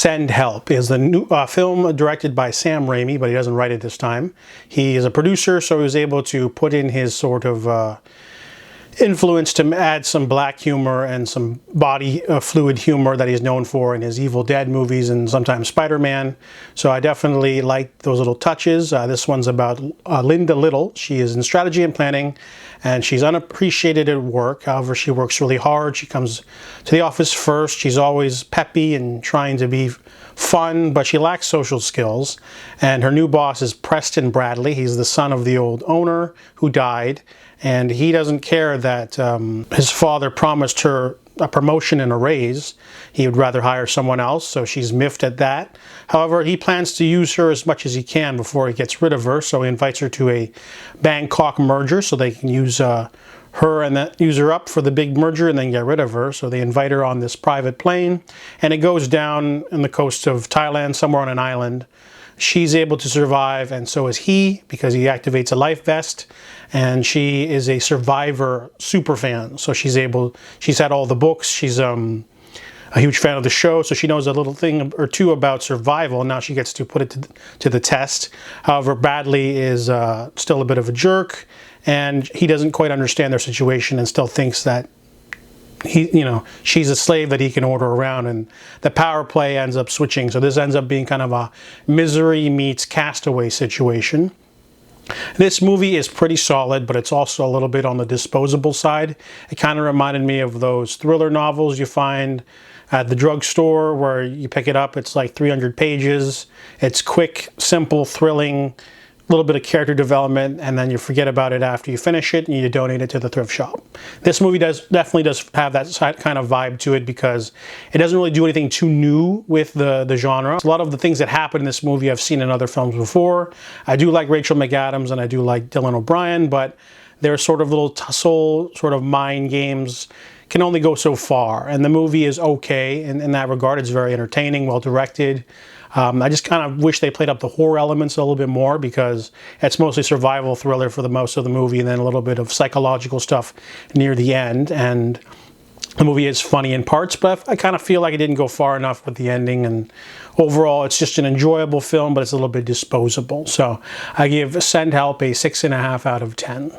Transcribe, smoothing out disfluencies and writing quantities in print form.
Send Help is the new film directed by Sam Raimi, but he doesn't write it this time. He is a producer, so he was able to put in his sort of influence to add some black humor and some body fluid humor that he's known for in his Evil Dead movies and sometimes Spider-Man. So I definitely like those little touches. This one's about Linda Liddell. She is in strategy and planning, and she's unappreciated at work. However, she works really hard. She comes to the office first. She's always peppy and trying to be fun, but she lacks social skills. And her new boss is Preston Bradley. He's the son of the old owner who died. And he doesn't care that his father promised her a promotion and a raise. He would rather hire someone else, so she's miffed at that. However, he plans to use her as much as he can before he gets rid of her, so he invites her to a Bangkok merger so they can use her and then use her up for the big merger and then get rid of her. So they invite her on this private plane, and it goes down in the coast of Thailand, somewhere on an island. She's able to survive, and so is he, because he activates a life vest, and she is a Survivor super fan. So she's had all the books. She's a huge fan of the show, so she knows a little thing or two about survival. Now she gets to put it to the test. However, Bradley is still a bit of a jerk, and he doesn't quite understand their situation and still thinks that she's a slave that he can order around, and the power play ends up switching. So this ends up being kind of a Misery meets Castaway situation. This movie is pretty solid, but it's also a little bit on the disposable side. It kind of reminded me of those thriller novels you find at the drugstore where you pick it up, it's like 300 pages. It's quick, simple, thrilling, a little bit of character development, and then you forget about it after you finish it and you donate it to the thrift shop. This movie definitely does have that kind of vibe to it because it doesn't really do anything too new with the genre. A lot of the things that happen in this movie I've seen in other films before. I do like Rachel McAdams and I do like Dylan O'Brien, but their sort of little tussle, sort of mind games can only go so far. And the movie is okay in that regard. It's very entertaining, well directed. I just kind of wish they played up the horror elements a little bit more because it's mostly survival thriller for the most of the movie and then a little bit of psychological stuff near the end. And the movie is funny in parts, but I kind of feel like it didn't go far enough with the ending. And overall, it's just an enjoyable film, but it's a little bit disposable. So I give Send Help a 6.5 out of 10.